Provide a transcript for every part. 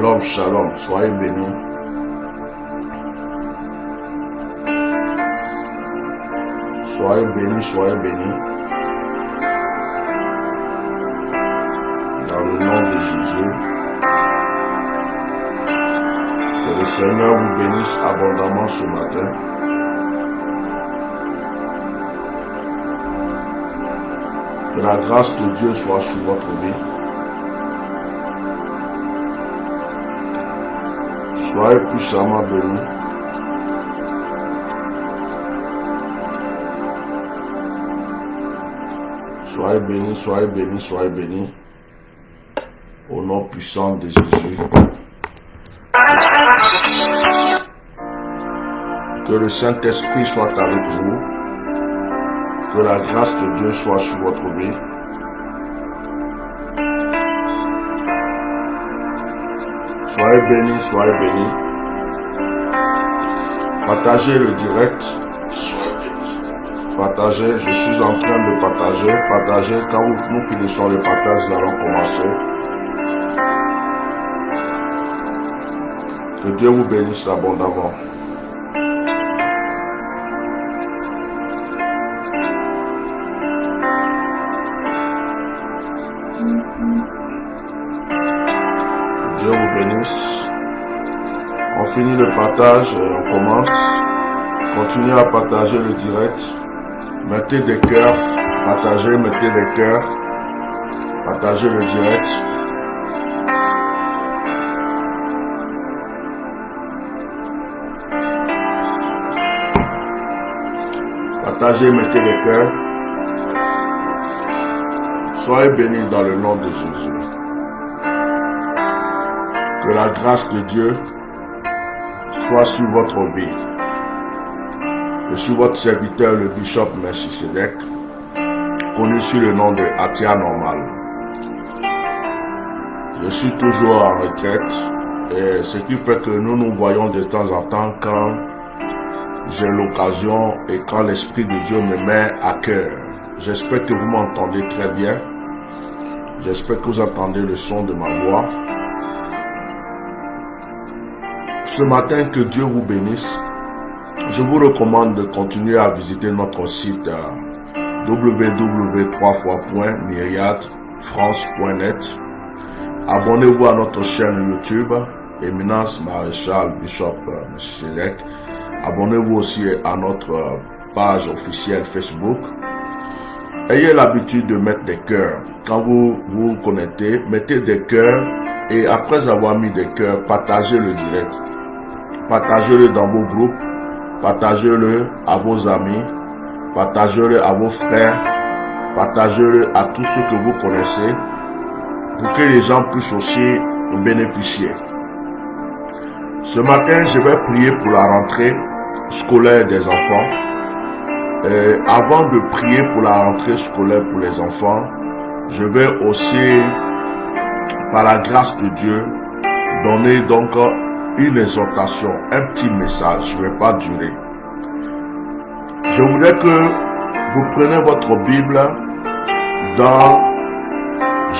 Shalom, shalom, soyez bénis. Soyez bénis, soyez bénis. Dans le nom de Jésus. Que le Seigneur vous bénisse abondamment ce matin. Que la grâce de Dieu soit sur votre vie. Soyez puissamment bénis. Soyez bénis, soyez bénis, soyez bénis. Au nom puissant de Jésus. Que le Saint-Esprit soit avec vous. Que la grâce de Dieu soit sur votre vie. Soyez bénis, soyez bénis. Partagez le direct. Partagez, je suis en train de partager. Partagez, quand nous finissons le partage, nous allons commencer. Que Dieu vous bénisse abondamment. Dieu vous bénisse. On finit le partage et on commence. Continuez à partager le direct. Mettez des cœurs. Partagez, mettez des cœurs. Partagez le direct. Partagez, mettez des cœurs. Soyez bénis dans le nom de Jésus. Que la grâce de Dieu soit sur votre vie. Je suis votre serviteur, le bishop Melchisedec, connu sous le nom de Atia Normal. Je suis toujours en retraite, et ce qui fait que nous nous voyons de temps en temps quand j'ai l'occasion et quand l'Esprit de Dieu me met à cœur. J'espère que vous m'entendez très bien. J'espère que vous entendez le son de ma voix. Ce matin, que Dieu vous bénisse. Je vous recommande de continuer à visiter notre site www.myriadefrance.net. Abonnez-vous à notre chaîne YouTube, Éminence Maréchal Bishop Melchisedec. Abonnez-vous aussi à notre page officielle Facebook. Ayez l'habitude de mettre des cœurs. Quand vous vous connectez, mettez des cœurs et après avoir mis des cœurs, partagez le direct. Partagez-le dans vos groupes. Partagez-le à vos amis, partagez-le à vos frères, partagez-le à tous ceux que vous connaissez pour que les gens puissent aussi bénéficier. Ce matin, je vais prier pour la rentrée scolaire des enfants. Et avant de prier pour la rentrée scolaire pour les enfants, je vais aussi, par la grâce de Dieu, donner donc une exhortation, un petit message, je ne vais pas durer. Je voudrais que vous preniez votre Bible dans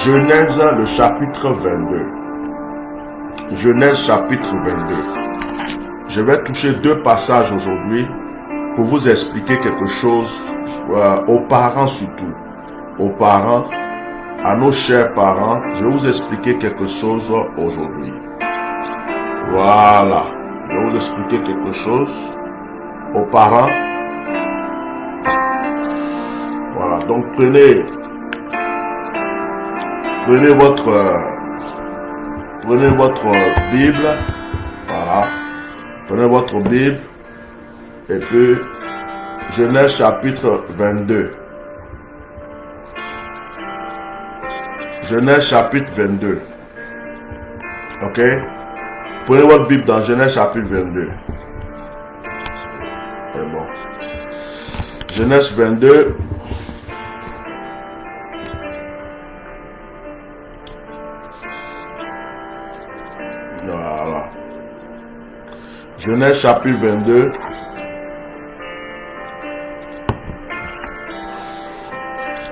Genèse, le chapitre 22. Genèse, chapitre 22. Je vais toucher deux passages aujourd'hui pour vous expliquer quelque chose, aux parents surtout. Aux parents, à nos chers parents, je vais vous expliquer quelque chose aujourd'hui. Voilà, je vais vous expliquer quelque chose aux parents. Voilà, donc prenez votre Bible, voilà, prenez votre Bible et puis Genèse chapitre 22. Genèse chapitre 22. Ok? Prenez votre Bible dans Genèse chapitre 22. C'est bon. Genèse 22. Voilà. Genèse chapitre 22.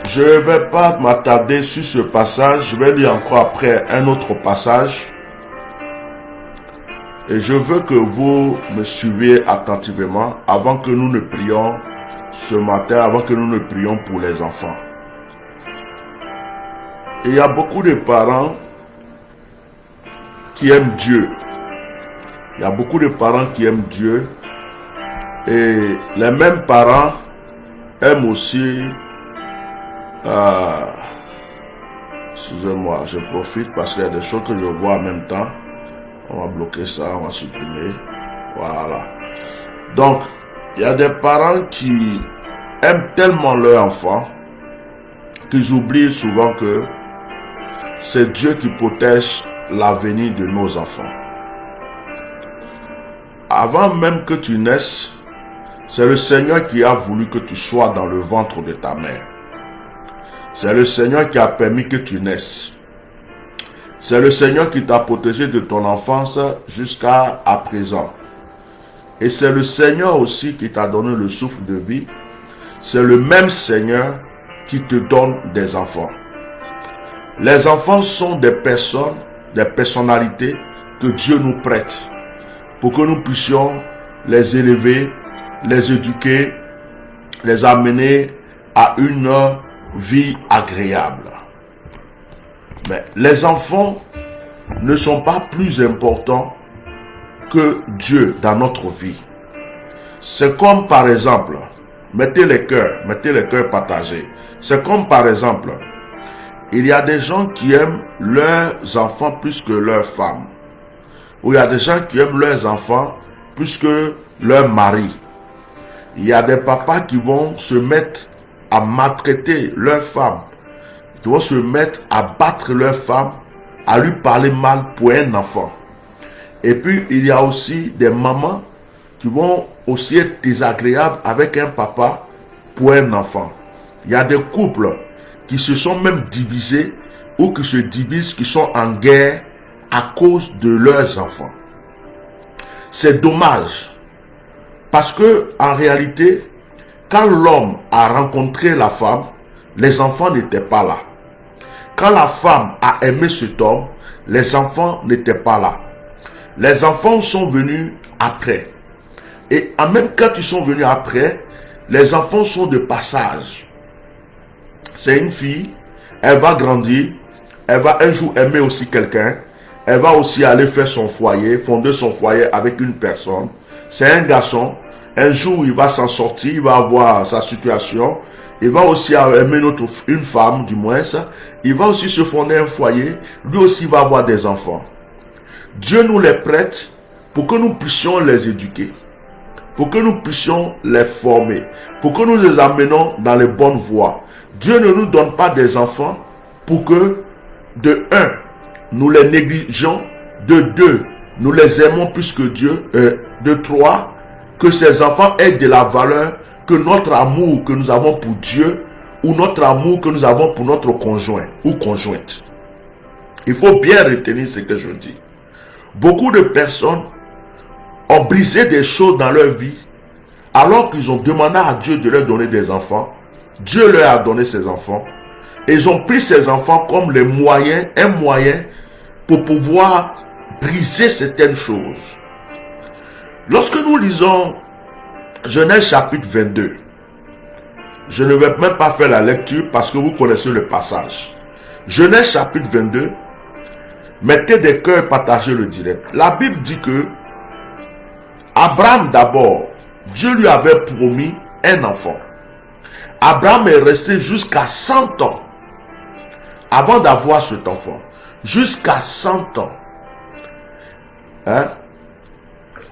Je ne vais pas m'attarder sur ce passage. Je vais lire encore après un autre passage. Et je veux que vous me suiviez attentivement avant que nous ne prions ce matin, avant que nous ne prions pour les enfants. Il y a beaucoup de parents qui aiment Dieu. Il y a beaucoup de parents qui aiment Dieu. Et les mêmes parents aiment aussi... excusez-moi, je profite parce qu'il y a des choses que je vois en même temps. On va bloquer ça, on va supprimer. Voilà. Donc, il y a des parents qui aiment tellement leur enfant qu'ils oublient souvent que c'est Dieu qui protège l'avenir de nos enfants. Avant même que tu naisses, c'est le Seigneur qui a voulu que tu sois dans le ventre de ta mère. C'est le Seigneur qui a permis que tu naisses. C'est le Seigneur qui t'a protégé de ton enfance jusqu'à présent. Et c'est le Seigneur aussi qui t'a donné le souffle de vie. C'est le même Seigneur qui te donne des enfants. Les enfants sont des personnes, des personnalités que Dieu nous prête pour que nous puissions les élever, les éduquer, les amener à une vie agréable. Mais les enfants ne sont pas plus importants que Dieu dans notre vie. C'est comme par exemple, mettez les cœurs partagés. C'est comme par exemple, il y a des gens qui aiment leurs enfants plus que leurs femmes. Ou il y a des gens qui aiment leurs enfants plus que leur mari. Il y a des papas qui vont se mettre à maltraiter leur femme, qui vont se mettre à battre leur femme, à lui parler mal pour un enfant. Et puis, il y a aussi des mamans qui vont aussi être désagréables avec un papa pour un enfant. Il y a des couples qui se sont même divisés ou qui se divisent, qui sont en guerre à cause de leurs enfants. C'est dommage parce que en réalité, quand l'homme a rencontré la femme, les enfants n'étaient pas là. Quand la femme a aimé cet homme, les enfants n'étaient pas là. Les enfants sont venus après. Et en même quand ils sont venus après, les enfants sont de passage. C'est une fille, elle va grandir, elle va un jour aimer aussi quelqu'un, elle va aussi aller faire son foyer, fonder son foyer avec une personne. C'est un garçon, un jour il va s'en sortir, il va avoir sa situation, il va aussi aimer une femme du moins, il va aussi se fonder un foyer, lui aussi va avoir des enfants. Dieu nous les prête pour que nous puissions les éduquer, pour que nous puissions les former, pour que nous les amenions dans les bonnes voies. Dieu ne nous donne pas des enfants pour que, de un, nous les négligeons, de deux, nous les aimons plus que Dieu, de trois, que ces enfants aient de la valeur que notre amour que nous avons pour Dieu ou notre amour que nous avons pour notre conjoint ou conjointe. Il faut bien retenir ce que je dis. Beaucoup de personnes ont brisé des choses dans leur vie alors qu'ils ont demandé à Dieu de leur donner des enfants. Dieu leur a donné ses enfants. Et ils ont pris ces enfants comme les moyens, un moyen pour pouvoir briser certaines choses. Lorsque nous lisons Genèse chapitre 22, je ne vais même pas faire la lecture parce que vous connaissez le passage. Genèse chapitre 22, mettez des cœurs, partagez le direct. La Bible dit que Abraham d'abord, Dieu lui avait promis un enfant. Abraham est resté jusqu'à 100 ans avant d'avoir cet enfant. Jusqu'à 100 ans.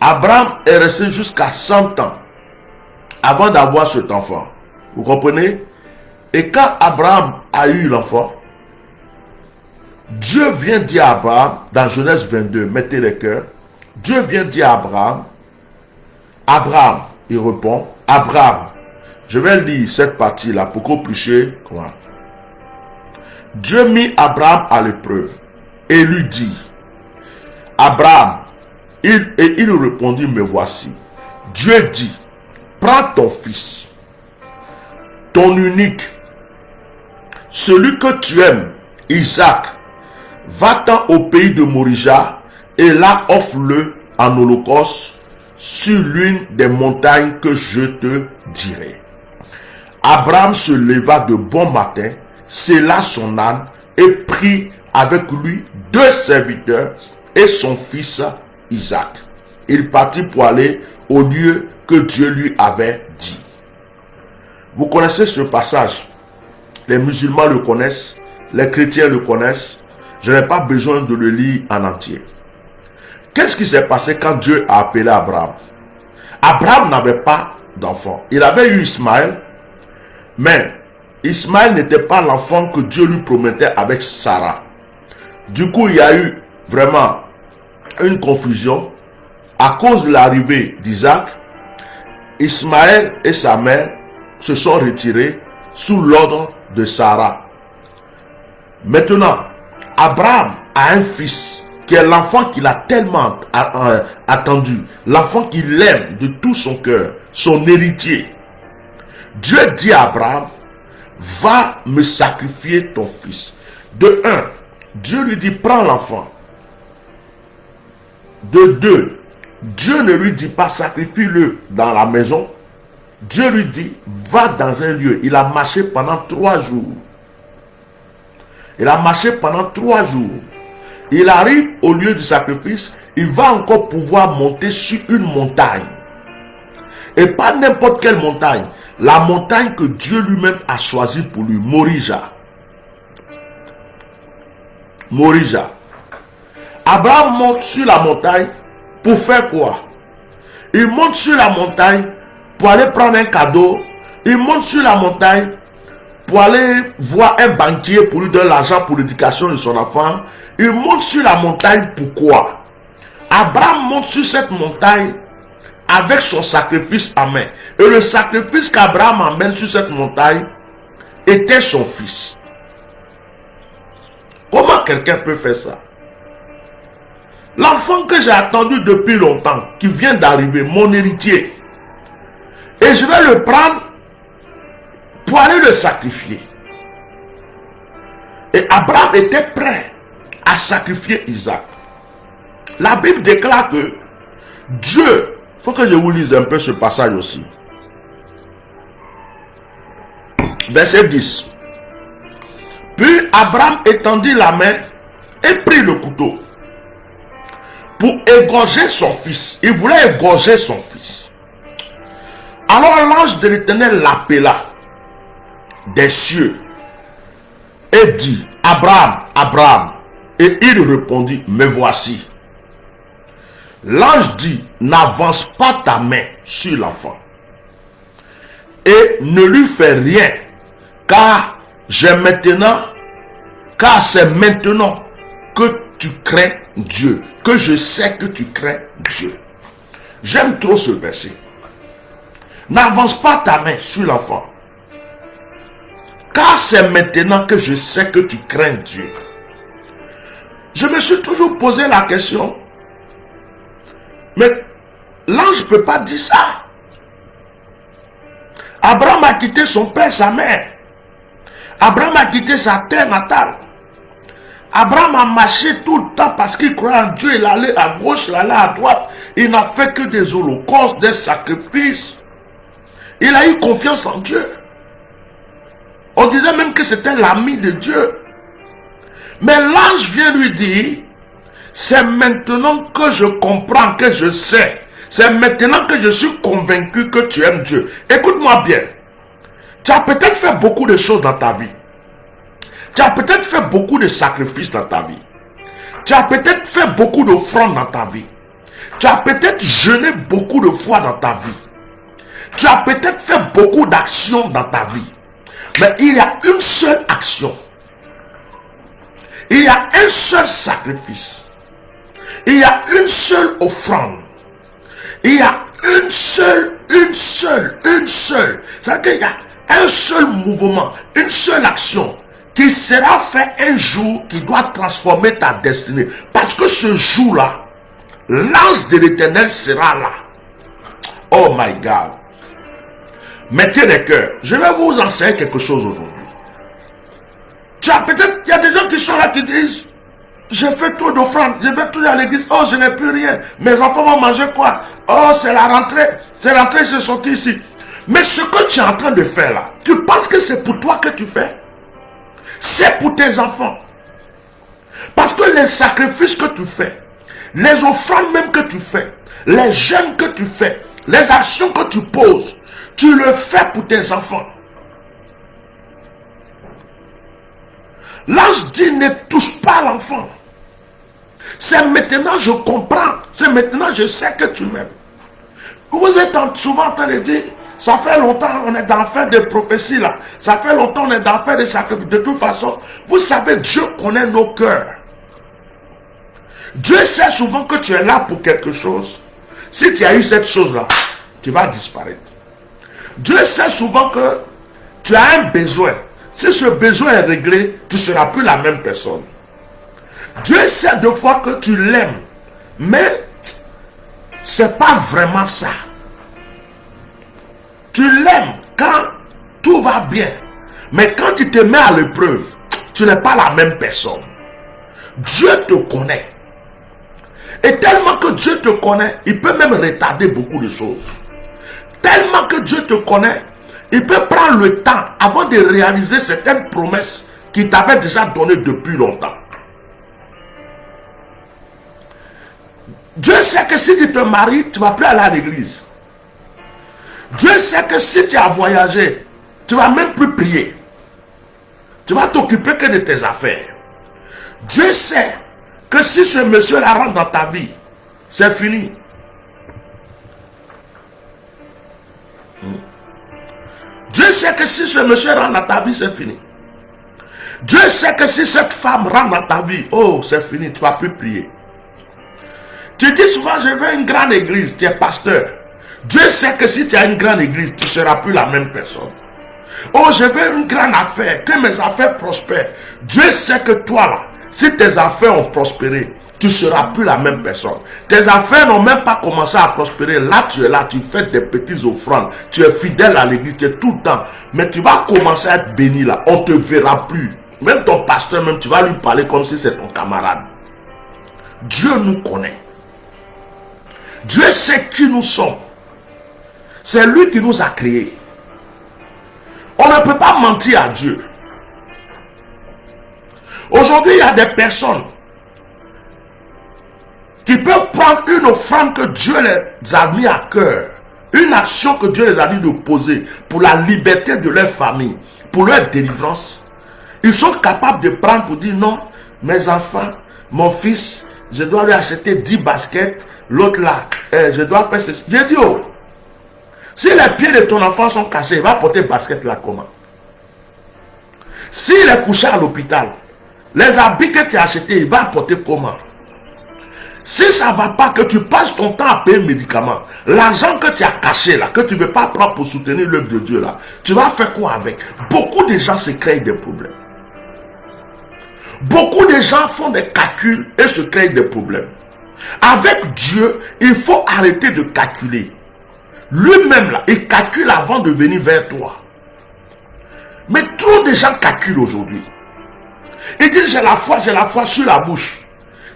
Abraham est resté jusqu'à 100 ans avant d'avoir cet enfant. Vous comprenez? Et quand Abraham a eu l'enfant, Dieu vient dire à Abraham, dans Genèse 22, mettez les cœurs, Dieu vient dire à Abraham, Abraham, il répond, Abraham, je vais lire cette partie-là pour que vous puissiez comprendre. Dieu mit Abraham à l'épreuve et lui dit, Abraham, il répondit, me voici. Dieu dit, prends ton fils, ton unique, celui que tu aimes, Isaac, va-t'en au pays de Morija et là offre-le en holocauste sur l'une des montagnes que je te dirai. Abraham se leva de bon matin, sella son âne et prit avec lui 2 serviteurs et son fils Isaac. Il partit pour aller au lieu que Dieu lui avait dit. Vous connaissez ce passage. Les musulmans le connaissent, les chrétiens le connaissent. Je n'ai pas besoin de le lire en entier. Qu'est-ce qui s'est passé quand Dieu a appelé Abraham? Abraham n'avait pas d'enfant. Il avait eu Ismaël, mais Ismaël n'était pas l'enfant que Dieu lui promettait avec Sarah. Du coup, il y a eu vraiment une confusion. À cause de l'arrivée d'Isaac, Ismaël et sa mère se sont retirés sous l'ordre de Sarah. Maintenant, Abraham a un fils qui est l'enfant qu'il a tellement attendu, l'enfant qu'il aime de tout son cœur, son héritier. Dieu dit à Abraham, va me sacrifier ton fils. De 1, Dieu lui dit, prends l'enfant. De 2, Dieu ne lui dit pas, sacrifie-le dans la maison. Dieu lui dit, va dans un lieu. Il a marché pendant 3 jours. Il a marché pendant 3 jours. Il arrive au lieu du sacrifice, il va encore pouvoir monter sur une montagne. Et pas n'importe quelle montagne. La montagne que Dieu lui-même a choisie pour lui, Morija. Morija. Abraham monte sur la montagne pour faire quoi? Il monte sur la montagne pour aller prendre un cadeau. Il monte sur la montagne pour aller voir un banquier pour lui donner l'argent pour l'éducation de son enfant. Il monte sur la montagne pourquoi? Abraham monte sur cette montagne avec son sacrifice à main. Et le sacrifice qu'Abraham amène sur cette montagne était son fils. Comment quelqu'un peut faire ça? L'enfant que j'ai attendu depuis longtemps, qui vient d'arriver, mon héritier. Et je vais le prendre pour aller le sacrifier. Et Abraham était prêt à sacrifier Isaac. La Bible déclare que Dieu, il faut que je vous lise un peu ce passage aussi. Verset 10. Puis Abraham étendit la main et prit le couteau pour égorger son fils. Il voulait égorger son fils. Alors l'ange de l'Éternel l'appela des cieux et dit, Abraham, Abraham. Et il répondit, me voici. L'ange dit, n'avance pas ta main sur l'enfant et ne lui fais rien, car c'est maintenant que tu crains Dieu, que je sais que tu crains Dieu. J'aime trop ce verset. N'avance pas ta main sur l'enfant, car c'est maintenant que je sais que tu crains Dieu. Je me suis toujours posé la question, mais l'ange ne peut pas dire ça. Abraham a quitté son père, sa mère. Abraham a quitté sa terre natale. Abraham a marché tout le temps parce qu'il croyait en Dieu. Il allait à gauche, il allait à droite. Il n'a fait que des holocaustes, des sacrifices. Il a eu confiance en Dieu. On disait même que c'était l'ami de Dieu. Mais l'ange vient lui dire, c'est maintenant que je comprends, que je sais. C'est maintenant que je suis convaincu que tu aimes Dieu. Écoute-moi bien. Tu as peut-être fait beaucoup de choses dans ta vie. Tu as peut-être fait beaucoup de sacrifices dans ta vie. Tu as peut-être fait beaucoup d'offrandes dans ta vie. Tu as peut-être jeûné beaucoup de fois dans ta vie. Tu as peut-être fait beaucoup d'actions dans ta vie. Mais il y a une seule action. Il y a un seul sacrifice. Il y a une seule offrande. Il y a une seule. C'est-à-dire qu'il y a un seul mouvement, une seule action qui sera fait un jour qui doit transformer ta destinée. Parce que ce jour-là, l'ange de l'Éternel sera là. Oh my God. Mettez les cœurs. Je vais vous enseigner quelque chose aujourd'hui. Tu as peut-être, il y a des gens qui sont là qui disent, J'ai fait trop d'offrandes, je vais tout à l'église, oh je n'ai plus rien, mes enfants vont manger quoi? Oh c'est la rentrée, c'est sorti ici. Mais ce que tu es en train de faire là, tu penses que c'est pour toi que tu fais? C'est pour tes enfants. Parce que les sacrifices que tu fais, les offrandes même que tu fais, les jeûnes que tu fais, les actions que tu poses, tu le fais pour tes enfants. L'ange dit ne touche pas l'enfant. C'est maintenant je comprends, c'est maintenant je sais que tu m'aimes. Vous êtes souvent en train de dire, ça fait longtemps on est dans faire des prophéties là, ça fait longtemps on est dans faire des sacrifices. De toute façon, vous savez, Dieu connaît nos cœurs. Dieu sait souvent que tu es là pour quelque chose. Si tu as eu cette chose là, tu vas disparaître. Dieu sait souvent que tu as un besoin. Si ce besoin est réglé, tu ne seras plus la même personne. Dieu sait de fois que tu l'aimes, mais c'est pas vraiment ça. Tu l'aimes quand tout va bien, mais quand tu te mets à l'épreuve, tu n'es pas la même personne. Dieu te connaît. Et tellement que Dieu te connaît, il peut même retarder beaucoup de choses. Tellement que Dieu te connaît, il peut prendre le temps avant de réaliser certaines promesses qu'il t'avait déjà données depuis longtemps. Dieu sait que si tu te maries, tu ne vas plus aller à l'église. Dieu sait que si tu as voyagé, tu ne vas même plus prier. Tu vas t'occuper que de tes affaires. Dieu sait que si ce monsieur-là rentre dans ta vie, c'est fini. Dieu sait que si ce monsieur rentre dans ta vie, c'est fini. Dieu sait que si cette femme rentre dans ta vie, oh, c'est fini, tu ne vas plus prier. Tu dis souvent, je veux une grande église, tu es pasteur. Dieu sait que si tu as une grande église, tu ne seras plus la même personne. Oh, je veux une grande affaire, que mes affaires prospèrent. Dieu sait que toi là, si tes affaires ont prospéré, tu ne seras plus la même personne. Tes affaires n'ont même pas commencé à prospérer. Là, tu es là, tu fais des petites offrandes. Tu es fidèle à l'église, tu es tout le temps. Mais tu vas commencer à être béni là. On ne te verra plus. Même ton pasteur, même, tu vas lui parler comme si c'est ton camarade. Dieu nous connaît. Dieu sait qui nous sommes. C'est lui qui nous a créés. On ne peut pas mentir à Dieu. Aujourd'hui, il y a des personnes qui peuvent prendre une offrande que Dieu les a mis à cœur, une action que Dieu les a dit de poser pour la liberté de leur famille, pour leur délivrance. Ils sont capables de prendre pour dire non, mes enfants, mon fils, je dois lui acheter 10 baskets, l'autre là, je dois faire ceci. J'ai dit, oh, si les pieds de ton enfant sont cassés, il va porter basket là comment? S'il est couché à l'hôpital, les habits que tu as achetés, il va porter comment? Si ça ne va pas, que tu passes ton temps à payer médicaments, l'argent que tu as caché là, que tu ne veux pas prendre pour soutenir l'œuvre de Dieu là, tu vas faire quoi avec? Beaucoup de gens se créent des problèmes. Beaucoup de gens font des calculs et se créent des problèmes. Avec Dieu, il faut arrêter de calculer. Lui-même là, il calcule avant de venir vers toi. Mais trop de gens calculent aujourd'hui. Ils disent j'ai la foi sur la bouche.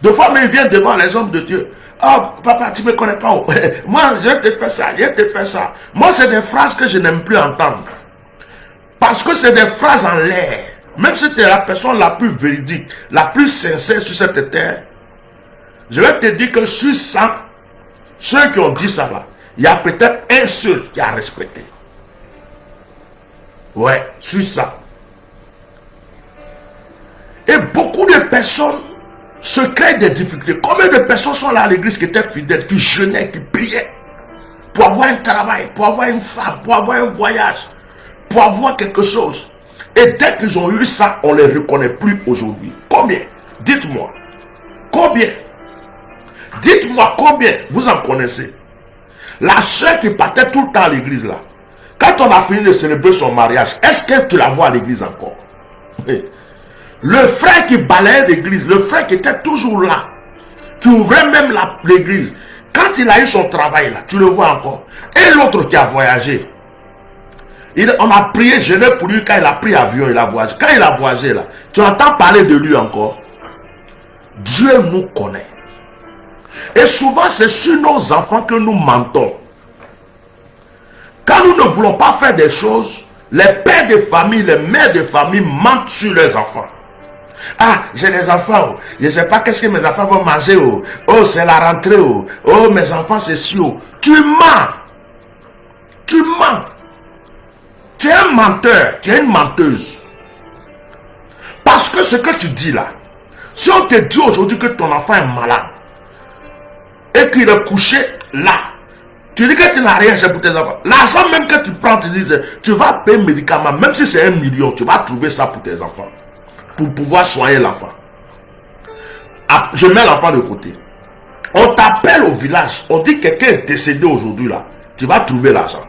Des fois, mais ils viennent devant les hommes de Dieu. Oh, papa, tu ne me connais pas. Moi, je te fais ça, je te fais ça. Moi, c'est des phrases que je n'aime plus entendre. Parce que c'est des phrases en l'air. Même si tu es la personne la plus véridique, la plus sincère sur cette terre, je vais te dire que sur 100, ceux qui ont dit ça là, il y a peut-être un seul qui a respecté. Ouais, sur ça. Et beaucoup de personnes se créent des difficultés. Combien de personnes sont là à l'église qui étaient fidèles, qui jeûnaient, qui priaient pour avoir un travail, pour avoir une femme, pour avoir un voyage, pour avoir quelque chose. Et dès qu'ils ont eu ça, on ne les reconnaît plus aujourd'hui. Combien? Dites-moi. Combien? Dites-moi combien vous en connaissez. La soeur qui partait tout le temps à l'église là, quand on a fini de célébrer son mariage, est-ce que tu la vois à l'église encore? Le frère qui balayait l'église, le frère qui était toujours là, qui ouvrait même l'église, quand il a eu son travail là, tu le vois encore. Et l'autre qui a voyagé, on a prié, jeûné pour lui quand il a pris avion, il a voyagé. Quand il a voyagé là, tu entends parler de lui encore. Dieu nous connaît. Et souvent, c'est sur nos enfants que nous mentons. Quand nous ne voulons pas faire des choses, les pères de famille, les mères de famille mentent sur leurs enfants. Ah, j'ai des enfants, je ne sais pas qu'est-ce que mes enfants vont manger. Oh, c'est la rentrée. Oh, mes enfants, c'est sûr. Tu mens. Tu mens. Tu es un menteur, tu es une menteuse. Parce que ce que tu dis là, si on te dit aujourd'hui que ton enfant est malade et qu'il est couché là, tu dis que tu n'as rien, c'est pour tes enfants. L'argent même que tu prends, tu vas payer un médicament, même si c'est 1 million, tu vas trouver ça pour tes enfants. Pour pouvoir soigner l'enfant. Je mets l'enfant de côté. On t'appelle au village, on dit que quelqu'un est décédé aujourd'hui là, tu vas trouver l'argent.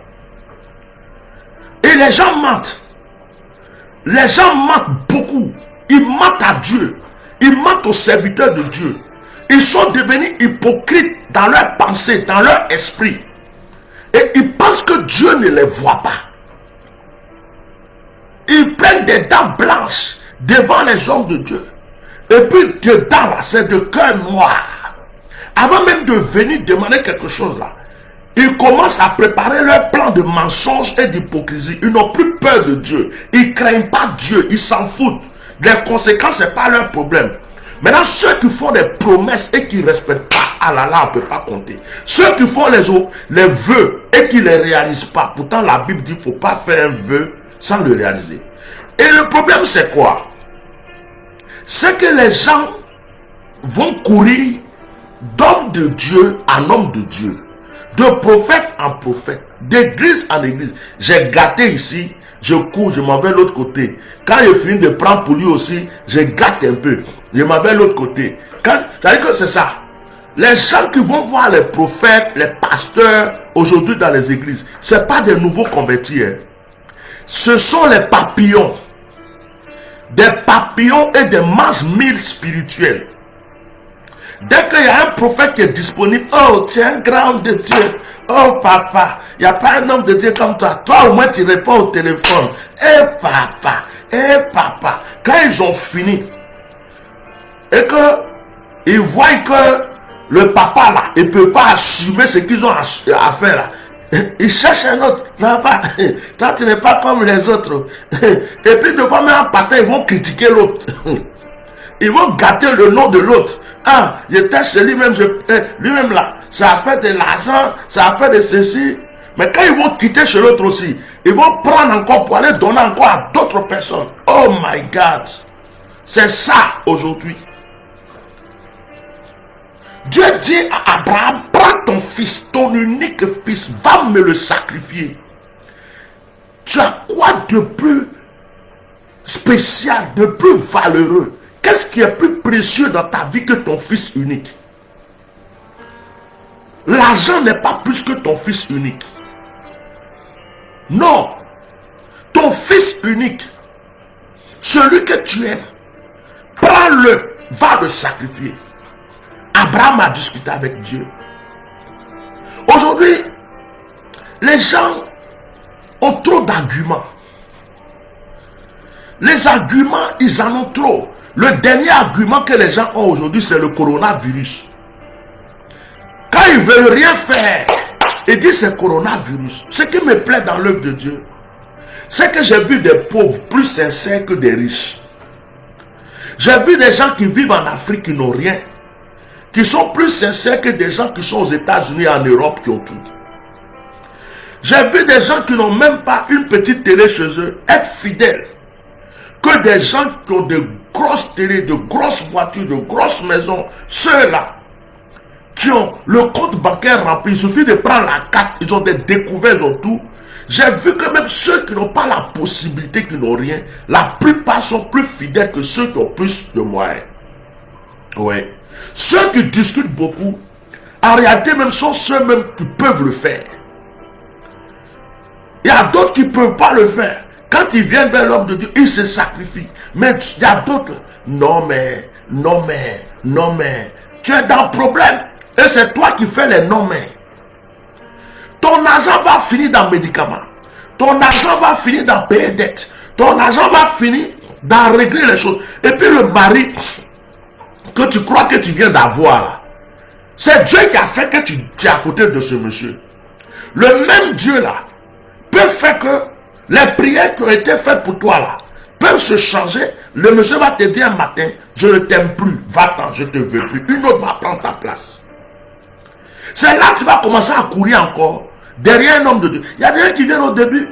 Et les gens mentent. Les gens mentent beaucoup. Ils mentent à Dieu. Ils mentent aux serviteurs de Dieu. Ils sont devenus hypocrites dans leur pensée, dans leur esprit. Et ils pensent que Dieu ne les voit pas. Ils prennent des dents blanches devant les hommes de Dieu. Et puis dedans là, c'est de cœur noir. Avant même de venir demander quelque chose là, ils commencent à préparer leur plan de mensonge et d'hypocrisie. Ils n'ont plus peur de Dieu. Ils ne craignent pas Dieu. Ils s'en foutent. Les conséquences, ce n'est pas leur problème. Maintenant, ceux qui font des promesses et qui ne respectent pas, ah là là, on ne peut pas compter. Ceux qui font les vœux et qui ne les réalisent pas. Pourtant, la Bible dit qu'il ne faut pas faire un vœu sans le réaliser. Et le problème, c'est quoi? C'est que les gens vont courir d'homme de Dieu en homme de Dieu. De prophète en prophète, d'église en église. J'ai gâté ici, je cours, je m'en vais de l'autre côté. Quand je finis de prendre pour lui aussi, je gâte un peu. Je m'en vais de l'autre côté. C'est-à-dire que c'est ça. Les gens qui vont voir les prophètes, les pasteurs, aujourd'hui dans les églises, ce n'est pas des nouveaux convertis. Hein. Ce sont les papillons. Des papillons et des mange-mille spirituels. Dès qu'il y a un prophète qui est disponible, oh, tu es un grand homme de Dieu. Oh, papa, il n'y a pas un homme de Dieu comme toi. Toi, au moins, tu réponds au téléphone. Eh, papa. Quand ils ont fini, et qu'ils voient que le papa, là, il ne peut pas assumer ce qu'ils ont à faire, là. Ils cherchent un autre. Papa, toi, tu n'es pas comme les autres. Et puis, de fois même en partant, ils vont critiquer l'autre. Ils vont gâter le nom de l'autre. Ah, je tâche de lui-même là, ça a fait de l'argent, ça a fait de ceci. Mais quand ils vont quitter chez l'autre aussi, ils vont prendre encore pour aller donner encore à d'autres personnes. Oh my God. C'est ça aujourd'hui. Dieu dit à Abraham, prends ton fils, ton unique fils, va me le sacrifier. Tu as quoi de plus spécial, de plus valeureux? Qu'est-ce qui est plus précieux dans ta vie que ton fils unique? L'argent n'est pas plus que ton fils unique. Non. Ton fils unique, celui que tu aimes, prends-le, va le sacrifier. Abraham a discuté avec Dieu. Aujourd'hui, les gens ont trop d'arguments. Les arguments, ils en ont trop. Le dernier argument que les gens ont aujourd'hui, c'est le coronavirus. Quand ils ne veulent rien faire, ils disent c'est coronavirus. Ce qui me plaît dans l'œuvre de Dieu, c'est que j'ai vu des pauvres plus sincères que des riches. J'ai vu des gens qui vivent en Afrique qui n'ont rien, qui sont plus sincères que des gens qui sont aux États-Unis et en Europe qui ont tout. J'ai vu des gens qui n'ont même pas une petite télé chez eux être fidèles que des gens qui ont de grosses télés, de grosses voitures, de grosses maisons. Ceux-là qui ont le compte bancaire rempli, il suffit de prendre la carte, ils ont des découvertes, ils ont tout. J'ai vu que même ceux qui n'ont pas la possibilité, qui n'ont rien, la plupart sont plus fidèles que ceux qui ont plus de moyens. Oui. Ceux qui discutent beaucoup, en réalité même sont ceux-mêmes qui peuvent le faire. Il y a d'autres qui ne peuvent pas le faire. Quand ils viennent vers l'homme de Dieu, ils se sacrifient. Mais il y a d'autres. Non mais, tu es dans le problème. Et c'est toi qui fais les non mais. Ton argent va finir dans médicaments. Ton argent va finir dans payer dette. Ton argent va finir dans régler les choses. Et puis le mari que tu crois que tu viens d'avoir là, c'est Dieu qui a fait que tu es à côté de ce monsieur. Le même Dieu là peut faire que les prières qui ont été faites pour toi là peuvent se changer. Le monsieur va te dire un matin, je ne t'aime plus, va-t'en, je ne te veux plus. Une autre va prendre ta place. C'est là que tu vas commencer à courir encore derrière un homme de Dieu. Il y a des gens qui viennent au début.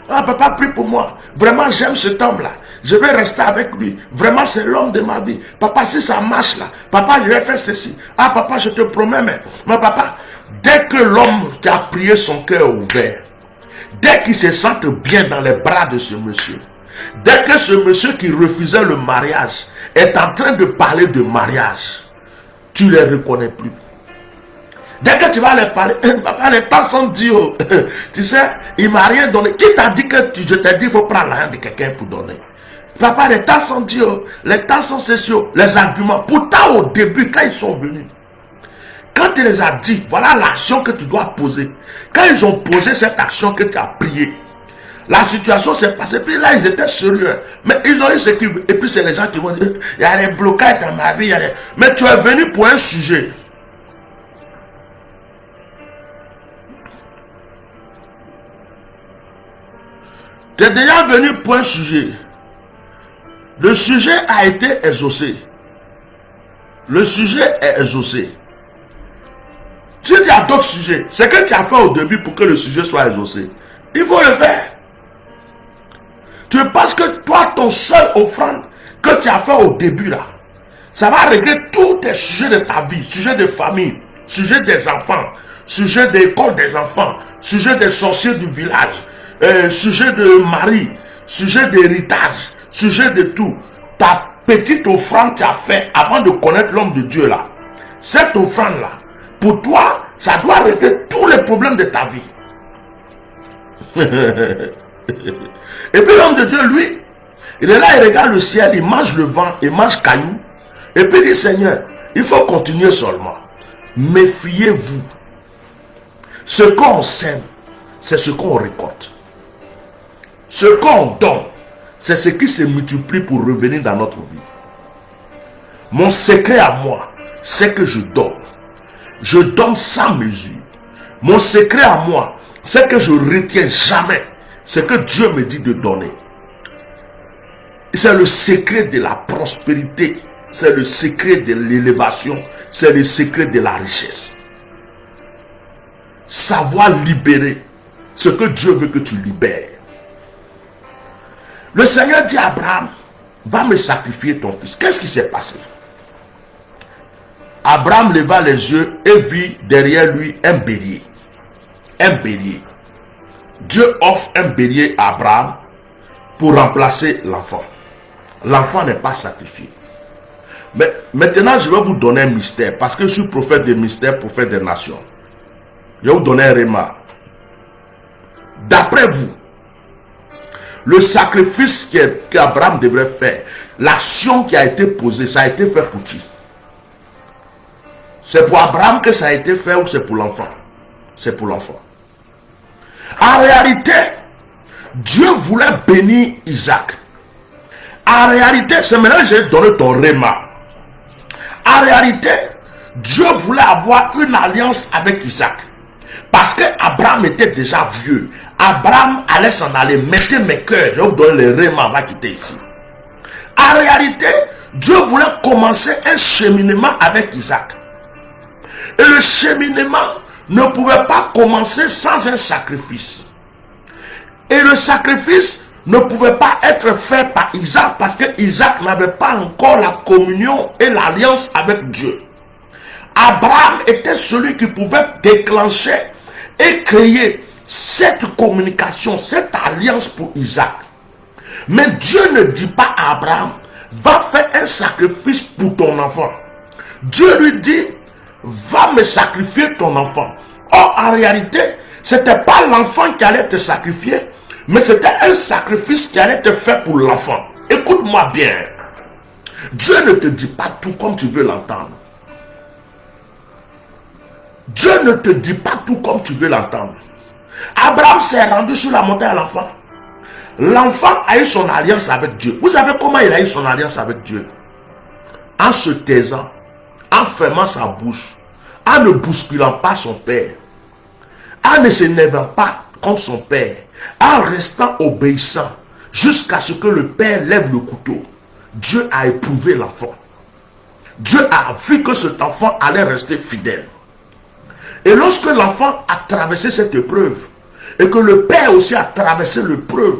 Ah, papa, prie pour moi. Vraiment, j'aime cet homme-là. Je vais rester avec lui. Vraiment, c'est l'homme de ma vie. Papa, si ça marche là, papa, je vais faire ceci. Ah, papa, je te promets, mais papa, dès que l'homme qui a prié son cœur ouvert, dès qu'il se sente bien dans les bras de ce monsieur, dès que ce monsieur qui refusait le mariage est en train de parler de mariage, tu ne les reconnais plus. Dès que tu vas les parler, papa, les temps sont durs. Tu sais, il m'a rien donné. Qui t'a dit que je t'ai dit qu'il faut prendre l'argent de quelqu'un pour donner? Papa, les temps sont durs. Les temps sont sociaux. Les arguments. Pourtant, au début, quand ils sont venus, quand tu les as dit, voilà l'action que tu dois poser. Quand ils ont posé cette action que tu as priée, la situation s'est passée. Puis là, ils étaient sérieux. Mais ils ont eu ce qu'ils veulent. Et puis, c'est les gens qui vont dire, il y a des blocages dans ma vie. Mais tu es venu pour un sujet. Tu es déjà venu pour un sujet. Le sujet a été exaucé. Le sujet est exaucé. Si tu as d'autres sujets, c'est que tu as fait au début pour que le sujet soit exaucé. Il faut le faire. Tu penses que toi, ton seul offrande que tu as fait au début là, ça va régler tous tes sujets de ta vie, sujet de famille, sujet des enfants, sujet d'école des enfants, sujet des sorciers du village, sujet de mari, sujet d'héritage, sujet de tout. Ta petite offrande que tu as fait avant de connaître l'homme de Dieu là, cette offrande là, pour toi, ça doit régler tous les problèmes de ta vie. Et puis l'homme de Dieu, lui, il est là, il regarde le ciel, il mange le vent, il mange caillou. Et puis il dit, Seigneur, il faut continuer seulement. Méfiez-vous. Ce qu'on sème, c'est ce qu'on récolte. Ce qu'on donne, c'est ce qui se multiplie pour revenir dans notre vie. Mon secret à moi, c'est que je donne. Je donne sans mesure. Mon secret à moi, c'est que je ne retiens jamais ce que Dieu me dit de donner. C'est le secret de la prospérité. C'est le secret de l'élévation. C'est le secret de la richesse. Savoir libérer ce que Dieu veut que tu libères. Le Seigneur dit à Abraham, va me sacrifier ton fils. Qu'est-ce qui s'est passé? Abraham leva les yeux et vit derrière lui un bélier. Un bélier. Dieu offre un bélier à Abraham pour remplacer l'enfant. L'enfant n'est pas sacrifié. Mais maintenant, je vais vous donner un mystère. Parce que je suis prophète des mystères, prophète des nations. Je vais vous donner un réma. D'après vous, le sacrifice qu'Abraham devrait faire, l'action qui a été posée, ça a été fait pour qui? C'est pour Abraham que ça a été fait ou c'est pour l'enfant? C'est pour l'enfant. En réalité, Dieu voulait bénir Isaac. En réalité, c'est maintenant que j'ai donné ton réma. En réalité, Dieu voulait avoir une alliance avec Isaac. Parce que Abraham était déjà vieux. Abraham allait s'en aller. Mettez mes cœurs. Je vais vous donner le réma. On va quitter ici. En réalité, Dieu voulait commencer un cheminement avec Isaac. Et le cheminement ne pouvait pas commencer sans un sacrifice. Et le sacrifice ne pouvait pas être fait par Isaac parce que Isaac n'avait pas encore la communion et l'alliance avec Dieu. Abraham était celui qui pouvait déclencher et créer cette communication, cette alliance pour Isaac. Mais Dieu ne dit pas à Abraham, va faire un sacrifice pour ton enfant. Dieu lui dit, va me sacrifier ton enfant. Or, en réalité, ce n'était pas l'enfant qui allait te sacrifier, mais c'était un sacrifice qui allait être fait pour l'enfant. Écoute-moi bien. Dieu ne te dit pas tout comme tu veux l'entendre. Dieu ne te dit pas tout comme tu veux l'entendre. Abraham s'est rendu sur la montagne à l'enfant. L'enfant a eu son alliance avec Dieu. Vous savez comment il a eu son alliance avec Dieu? En en se taisant, en fermant sa bouche, en ne bousculant pas son père, en ne s'énervant pas contre son père, en restant obéissant jusqu'à ce que le père lève le couteau. Dieu a éprouvé l'enfant. Dieu a vu que cet enfant allait rester fidèle. Et lorsque l'enfant a traversé cette épreuve, et que le père aussi a traversé l'épreuve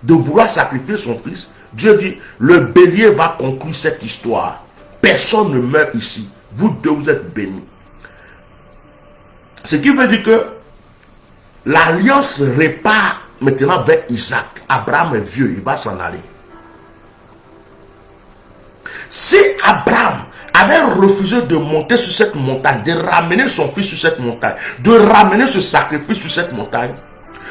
de vouloir sacrifier son fils, Dieu dit, le bélier va conclure cette histoire. Personne ne meurt ici. Vous deux, vous êtes bénis. Ce qui veut dire que l'alliance repart maintenant vers Isaac. Abraham est vieux, il va s'en aller. Si Abraham avait refusé de monter sur cette montagne, de ramener son fils sur cette montagne, de ramener ce sacrifice sur cette montagne,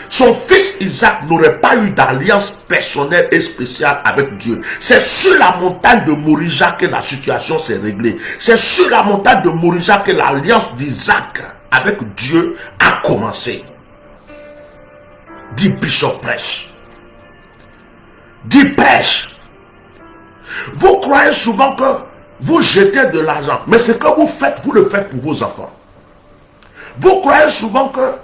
son fils Isaac n'aurait pas eu d'alliance personnelle et spéciale avec Dieu. C'est sur la montagne de Morija que la situation s'est réglée. C'est sur la montagne de Morija que l'alliance d'Isaac avec Dieu a commencé. Dit Bishop prêche. Dit prêche. Vous croyez souvent que vous jetez de l'argent, mais ce que vous faites, vous le faites pour vos enfants. Vous croyez souvent que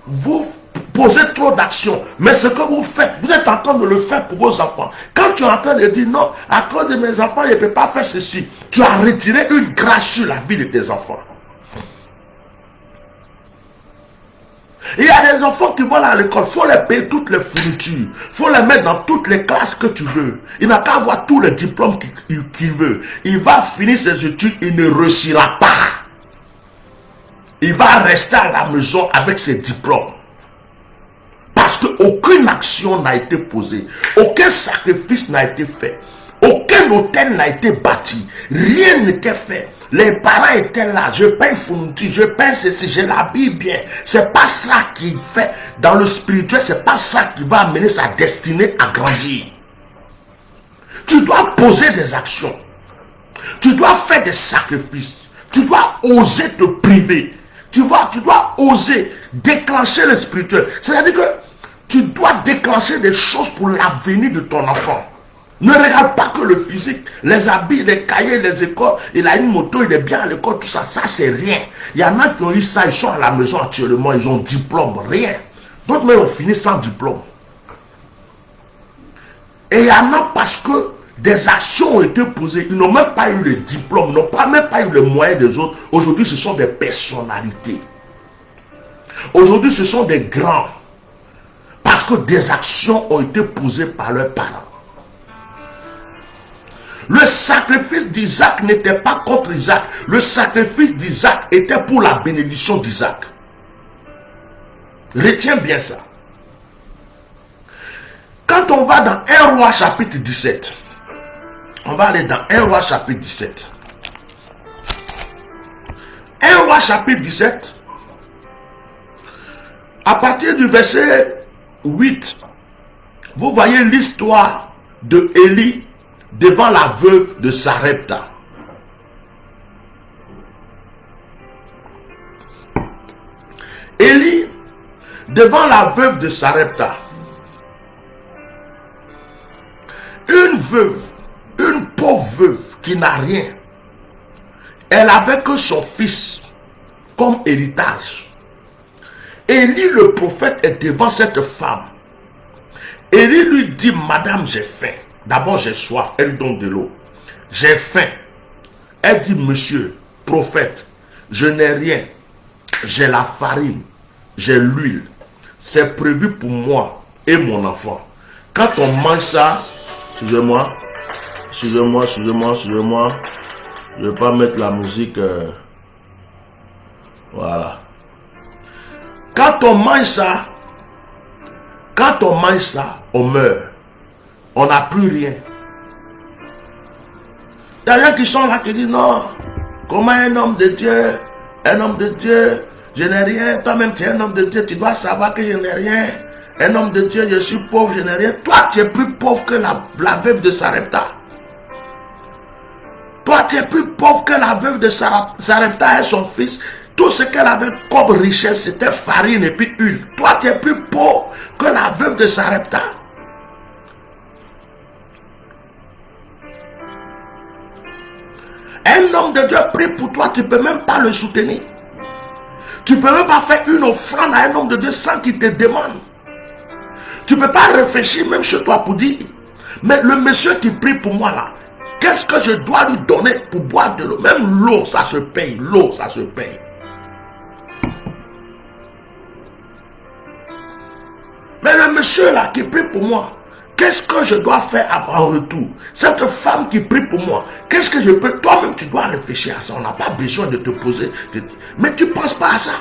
vous posez trop d'actions, mais ce que vous faites, vous êtes en train de le faire pour vos enfants. Quand tu es en train de dire non, à cause de mes enfants, je ne peux pas faire ceci, tu as retiré une grâce sur la vie de tes enfants. Il y a des enfants qui vont à l'école, il faut les payer toutes les fournitures, il faut les mettre dans toutes les classes que tu veux. Il n'a qu'à avoir tous les diplômes qu'il veut. Il va finir ses études, il ne réussira pas. Il va rester à la maison avec ses diplômes. Parce qu'aucune action n'a été posée, aucun sacrifice n'a été fait, aucun hôtel n'a été bâti, rien n'était fait. Les parents étaient là, je paye fourniture, je paye ceci, je l'habille bien. C'est pas ça qui fait dans le spirituel, c'est pas ça qui va amener sa destinée à grandir. Tu dois poser des actions, tu dois faire des sacrifices, tu dois oser te priver, tu dois oser déclencher le spirituel. C'est-à-dire que tu dois déclencher des choses pour l'avenir de ton enfant. Ne regarde pas que le physique, les habits, les cahiers, les écoles, il a une moto, il est bien à l'école, tout ça, ça c'est rien. Il y en a qui ont eu ça, ils sont à la maison actuellement, ils ont diplôme, rien. D'autres même ont fini sans diplôme. Et il y en a parce que des actions ont été posées, ils n'ont même pas eu le diplôme, ils n'ont même pas eu les moyens des autres. Aujourd'hui, ce sont des personnalités. Aujourd'hui, ce sont des grands. Parce que des actions ont été posées par leurs parents. Le sacrifice d'Isaac n'était pas contre Isaac. Le sacrifice d'Isaac était pour la bénédiction d'Isaac. Retiens bien ça. Quand on va dans 1 Roi chapitre 17, on va aller dans 1 Roi chapitre 17. 1 Roi chapitre 17, à partir du verset 8, vous voyez l'histoire de Élie devant la veuve de Sarepta. Élie devant la veuve de Sarepta. Une veuve, une pauvre veuve qui n'a rien. Elle avait que son fils comme héritage. Élie le prophète est devant cette femme. Élie lui dit, madame, j'ai faim. D'abord, j'ai soif. Elle lui donne de l'eau. J'ai faim. Elle dit, monsieur, prophète, je n'ai rien. J'ai la farine. J'ai l'huile. C'est prévu pour moi et mon enfant. Quand on mange ça, excusez-moi. Je ne vais pas mettre la musique. Voilà. Quand on mange ça, on meurt. On n'a plus rien. Il y a des gens qui sont là qui disent non. Comment un homme de Dieu, je n'ai rien. Toi-même, tu es un homme de Dieu, tu dois savoir que je n'ai rien. Un homme de Dieu, je suis pauvre, je n'ai rien. Toi, tu es plus pauvre que la veuve de Sarepta. Toi, tu es plus pauvre que la veuve de Sarepta et son fils. Tout ce qu'elle avait comme richesse, c'était farine et puis huile. Toi, tu es plus pauvre que la veuve de Sarepta. Un homme de Dieu prie pour toi, tu ne peux même pas le soutenir. Tu ne peux même pas faire une offrande à un homme de Dieu sans qu'il te demande. Tu ne peux pas réfléchir même chez toi pour dire, mais le monsieur qui prie pour moi là, qu'est-ce que je dois lui donner pour boire de l'eau? Même l'eau, ça se paye. L'eau, ça se paye. Mais le monsieur là qui prie pour moi, qu'est-ce que je dois faire en retour? Cette femme qui prie pour moi, qu'est-ce que je peux? Toi-même, tu dois réfléchir à ça. On n'a pas besoin de te poser. Mais tu ne penses pas à ça.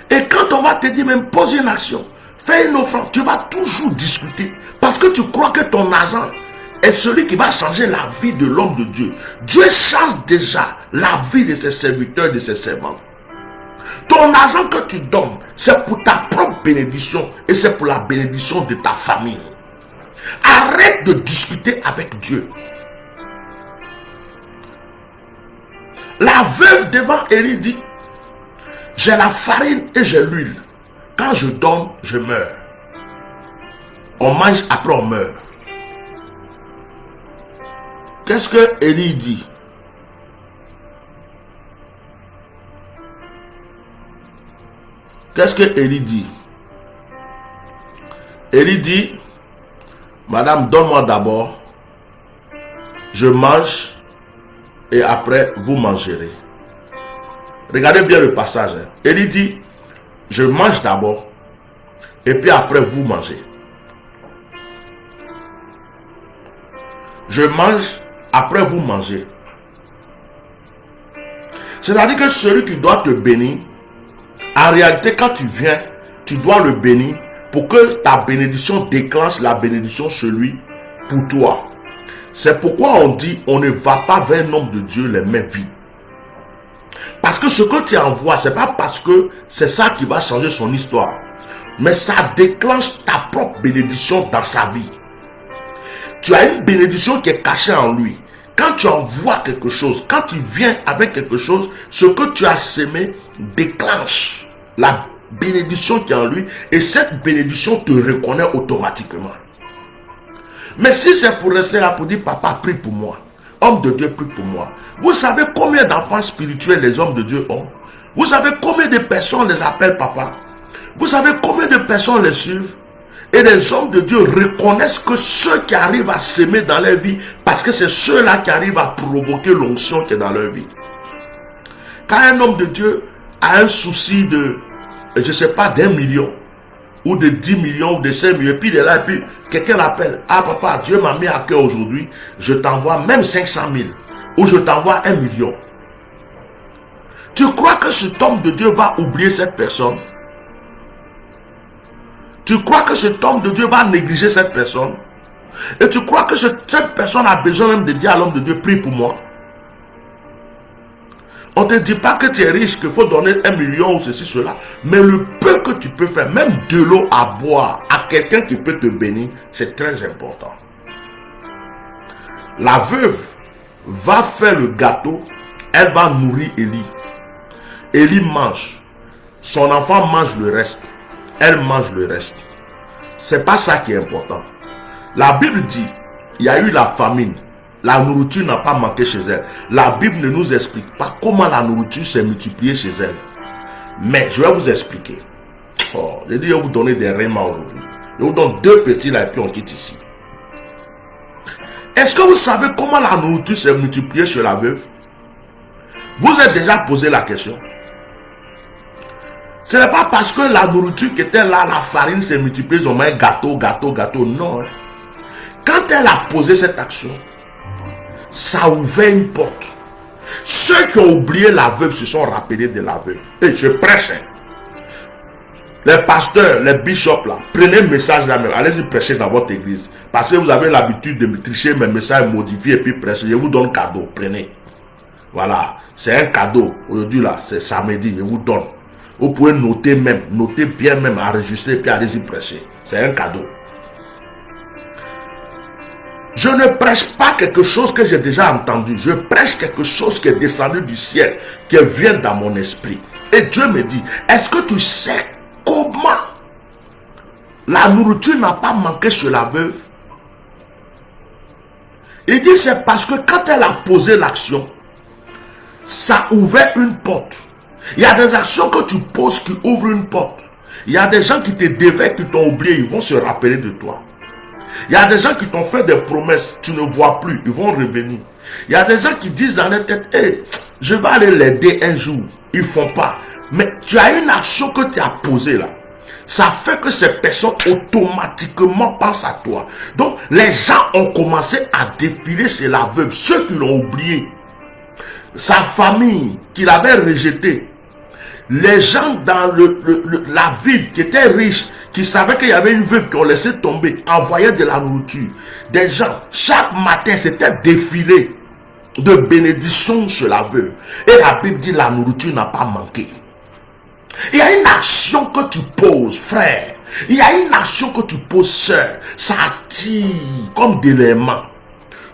Et quand on va te dire, même pose une action, fais une offrande, tu vas toujours discuter. Parce que tu crois que ton argent est celui qui va changer la vie de l'homme de Dieu. Dieu change déjà la vie de ses serviteurs, de ses servants. Ton argent que tu donnes, c'est pour ta propre bénédiction et c'est pour la bénédiction de ta famille. Arrête de discuter avec Dieu. La veuve devant Élie dit, j'ai la farine et j'ai l'huile. Quand je donne, je meurs. On mange, après on meurt. Qu'est-ce que Élie dit? Qu'est-ce que Élie dit? Élie dit, madame, donne-moi d'abord, je mange et après vous mangerez. Regardez bien le passage. Élie dit, je mange d'abord et puis après vous mangez. Je mange, après vous mangez. C'est-à-dire que celui qui doit te bénir, en réalité, quand tu viens, tu dois le bénir pour que ta bénédiction déclenche la bénédiction chez lui pour toi. C'est pourquoi on dit, on ne va pas vers un homme de Dieu les mains vides. Parce que ce que tu envoies, ce n'est pas parce que c'est ça qui va changer son histoire. Mais ça déclenche ta propre bénédiction dans sa vie. Tu as une bénédiction qui est cachée en lui. Quand tu envoies quelque chose, quand tu viens avec quelque chose, ce que tu as semé déclenche la bénédiction qui est en lui et cette bénédiction te reconnaît automatiquement. Mais si c'est pour rester là pour dire papa prie pour moi, homme de Dieu prie pour moi, vous savez combien d'enfants spirituels les hommes de Dieu ont? Vous savez combien de personnes les appellent papa? Vous savez combien de personnes les suivent? Et les hommes de Dieu reconnaissent que ceux qui arrivent à s'aimer dans leur vie, parce que c'est ceux-là qui arrivent à provoquer l'onction qui est dans leur vie. Quand un homme de Dieu a un souci de, je ne sais pas, d'1 million, ou de 10 millions, ou de 5 millions, et puis il est là, et puis quelqu'un l'appelle, ah papa, Dieu m'a mis à cœur aujourd'hui, je t'envoie même 500 000, ou je t'envoie 1 million. Tu crois que cet homme de Dieu va oublier cette personne? Tu crois que cet homme de Dieu va négliger cette personne? Et tu crois que cette personne a besoin même de dire à l'homme de Dieu, prie pour moi? On ne te dit pas que tu es riche, qu'il faut donner 1 million ou ceci, cela. Mais le peu que tu peux faire, même de l'eau à boire, à quelqu'un qui peut te bénir, c'est très important. La veuve va faire le gâteau, elle va nourrir Élie. Élie mange. Son enfant mange le reste. Elle mange le reste. C'est pas ça qui est important. La Bible dit, il y a eu la famine. La nourriture n'a pas manqué chez elle. La Bible ne nous explique pas comment la nourriture s'est multipliée chez elle. Mais je vais vous expliquer. Oh, j'ai dit, je vais vous donner des rémans aujourd'hui. Je vous donne 2 petits là et puis on quitte ici. Est-ce que vous savez comment la nourriture s'est multipliée chez la veuve? Vous avez déjà posé la question. Ce n'est pas parce que la nourriture qui était là, la farine s'est multipliée, ils ont mis gâteau, gâteau, gâteau. Non. Quand elle a posé cette action, ça a ouvert une porte. Ceux qui ont oublié la veuve se sont rappelés de la veuve. Et je prêche. Les pasteurs, les bishops là, prenez le message là même. Allez-y prêcher dans votre église. Parce que vous avez l'habitude de me tricher mes messages modifiés et puis prêcher. Je vous donne cadeau. Prenez. Voilà. C'est un cadeau. Aujourd'hui là, c'est samedi. Je vous donne. Vous pouvez noter même, noter bien même, enregistrer, puis allez-y prêcher. C'est un cadeau. Je ne prêche pas quelque chose que j'ai déjà entendu. Je prêche quelque chose qui est descendu du ciel, qui vient dans mon esprit. Et Dieu me dit, est-ce que tu sais comment la nourriture n'a pas manqué chez la veuve? Il dit, c'est parce que quand elle a posé l'action, ça ouvert une porte. Il y a des actions que tu poses qui ouvrent une porte. Il y a des gens qui te devaient, qui t'ont oublié, ils vont se rappeler de toi. Il y a des gens qui t'ont fait des promesses, tu ne vois plus, ils vont revenir. Il y a des gens qui disent dans leur tête, hey, je vais aller l'aider un jour. Ils ne font pas. Mais tu as une action que tu as posée là. Ça fait que ces personnes automatiquement pensent à toi. Donc, les gens ont commencé à défiler chez la veuve, ceux qui l'ont oublié. Sa famille, qui l'avait rejeté. Les gens dans la ville qui étaient riches, qui savaient qu'il y avait une veuve qui ont laissé tomber, envoyaient de la nourriture. Des gens, chaque matin, c'était défilé de bénédictions sur la veuve. Et la Bible dit la nourriture n'a pas manqué. Il y a une action que tu poses, frère. Il y a une action que tu poses, sœur. Ça attire comme de l'aimant.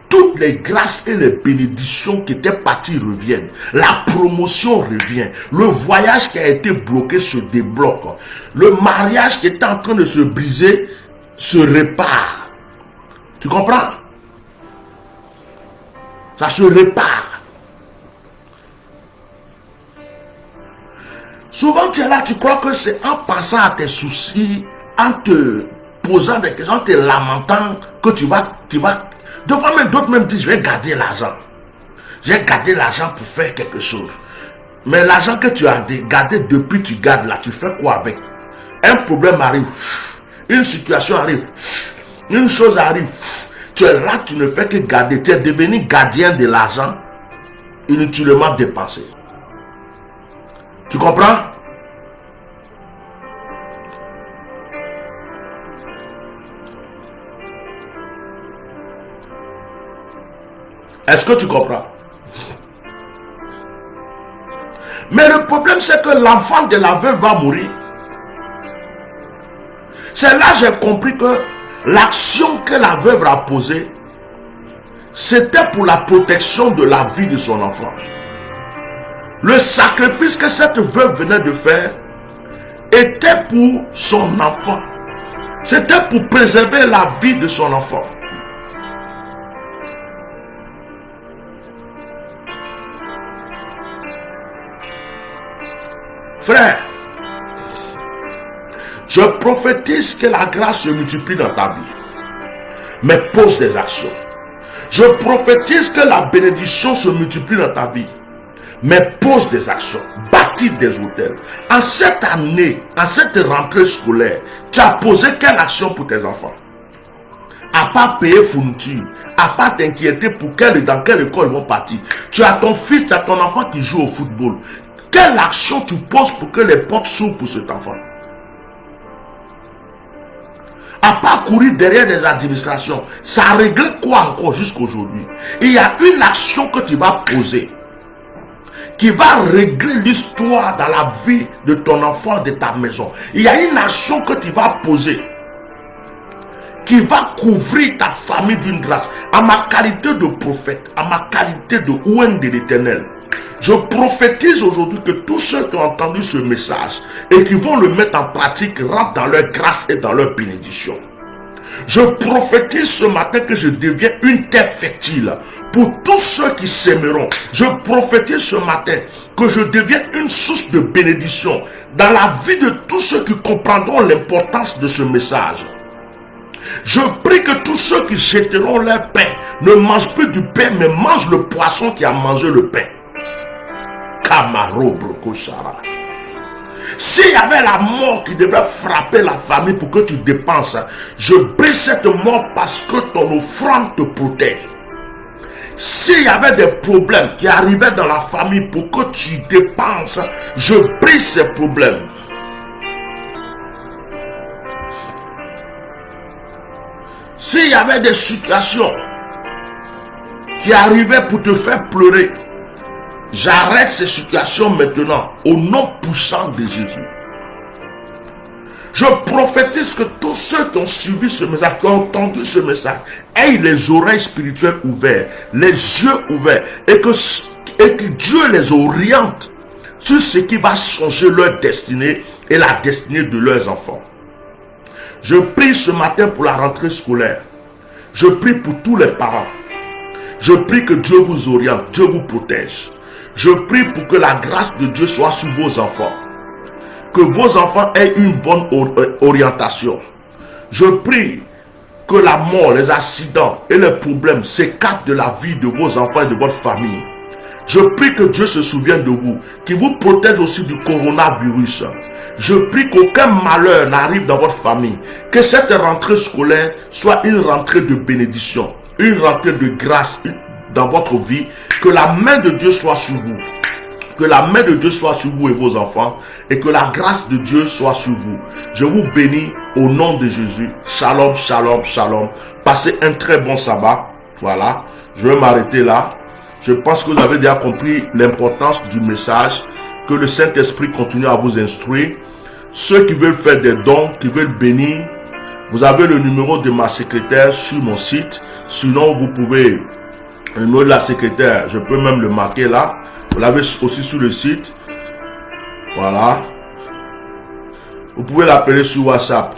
Toutes les grâces et les bénédictions qui étaient parties reviennent. La promotion revient. Le voyage qui a été bloqué se débloque. Le mariage qui était en train de se briser se répare. Tu comprends? Ça se répare. Souvent tu es là, tu crois que c'est en passant à tes soucis, en te posant des questions, en te lamentant que tu vas... Devant même d'autres même disent, je vais garder l'argent. Je vais garder l'argent pour faire quelque chose. Mais l'argent que tu as gardé depuis tu gardes là, tu fais quoi avec? Un problème arrive, une situation arrive, une chose arrive, tu es là, tu ne fais que garder. Tu es devenu gardien de l'argent, inutilement dépensé. Tu comprends? Est-ce que tu comprends? Mais le problème, c'est que l'enfant de la veuve va mourir. C'est là que j'ai compris que l'action que la veuve a posée, c'était pour la protection de la vie de son enfant. Le sacrifice que cette veuve venait de faire était pour son enfant. C'était pour préserver la vie de son enfant. Frère, je prophétise que la grâce se multiplie dans ta vie. Mais pose des actions. Je prophétise que la bénédiction se multiplie dans ta vie. Mais pose des actions. Bâtis des hôtels. En cette année, en cette rentrée scolaire, tu as posé quelle action pour tes enfants? À part payer fourniture, à part t'inquiéter pour dans quelle école ils vont partir. Tu as ton fils, tu as ton enfant qui joue au football. Quelle action tu poses pour que les portes s'ouvrent pour cet enfant? À part courir derrière des administrations, ça règle quoi encore jusqu'aujourd'hui? Il y a une action que tu vas poser qui va régler l'histoire dans la vie de ton enfant, de ta maison. Il y a une action que tu vas poser qui va couvrir ta famille d'une grâce. À ma qualité de prophète, à ma qualité de ouen de l'Éternel, je prophétise aujourd'hui que tous ceux qui ont entendu ce message et qui vont le mettre en pratique rentrent dans leur grâce et dans leur bénédiction. Je prophétise ce matin que je deviens une terre fertile pour tous ceux qui s'aimeront. Je prophétise ce matin que je deviens une source de bénédiction dans la vie de tous ceux qui comprendront l'importance de ce message. Je prie que tous ceux qui jetteront leur pain ne mangent plus du pain, mais mangent le poisson qui a mangé le pain. Kamaro Brokoshara. S'il y avait la mort qui devait frapper la famille pour que tu dépenses, je brise cette mort parce que ton offrande te protège. S'il y avait des problèmes qui arrivaient dans la famille pour que tu dépenses, je brise ces problèmes. S'il y avait des situations qui arrivaient pour te faire pleurer, j'arrête ces situations maintenant au nom puissant de Jésus. Je prophétise que tous ceux qui ont suivi ce message, qui ont entendu ce message, aient les oreilles spirituelles ouvertes, les yeux ouverts, et que Dieu les oriente sur ce qui va changer leur destinée et la destinée de leurs enfants. Je prie ce matin pour la rentrée scolaire. Je prie pour tous les parents. Je prie que Dieu vous oriente, Dieu vous protège. Je prie pour que la grâce de Dieu soit sur vos enfants. Que vos enfants aient une bonne orientation. Je prie que la mort, les accidents et les problèmes s'écartent de la vie de vos enfants et de votre famille. Je prie que Dieu se souvienne de vous, qu'il vous protège aussi du coronavirus. Je prie qu'aucun malheur n'arrive dans votre famille. Que cette rentrée scolaire soit une rentrée de bénédiction, une rentrée de grâce dans votre vie. Que la main de Dieu soit sur vous. Que la main de Dieu soit sur vous et vos enfants. Et que la grâce de Dieu soit sur vous. Je vous bénis au nom de Jésus. Shalom, shalom, shalom. Passez un très bon sabbat. Voilà. Je vais m'arrêter là. Je pense que vous avez déjà compris l'importance du message. Que le Saint-Esprit continue à vous instruire. Ceux qui veulent faire des dons, qui veulent bénir, vous avez le numéro de ma secrétaire sur mon site. Sinon, vous pouvez, le numéro de la secrétaire, je peux même le marquer là. Vous l'avez aussi sur le site. Voilà. Vous pouvez l'appeler sur WhatsApp.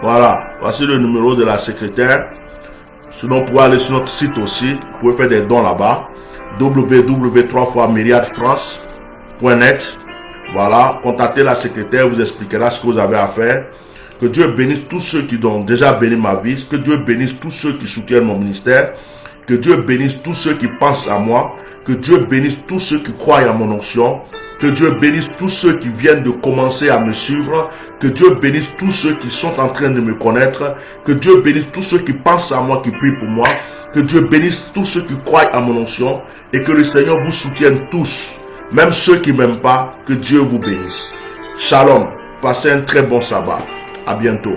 Voilà. Voici le numéro de la secrétaire. Sinon, vous pouvez aller sur notre site aussi. Vous pouvez faire des dons là-bas. www.myriadefrance.net. Voilà. Contactez la secrétaire, vous expliquera ce que vous avez à faire. Que Dieu bénisse tous ceux qui ont déjà béni ma vie. Que Dieu bénisse tous ceux qui soutiennent mon ministère. Que Dieu bénisse tous ceux qui pensent à moi. Que Dieu bénisse tous ceux qui croient à mon onction. Que Dieu bénisse tous ceux qui viennent de commencer à me suivre. Que Dieu bénisse tous ceux qui sont en train de me connaître. Que Dieu bénisse tous ceux qui pensent à moi, qui prient pour moi. Que Dieu bénisse tous ceux qui croient à mon onction. Et que le Seigneur vous soutienne tous. Même ceux qui ne m'aiment pas. Que Dieu vous bénisse. Shalom. Passez un très bon sabbat. À bientôt.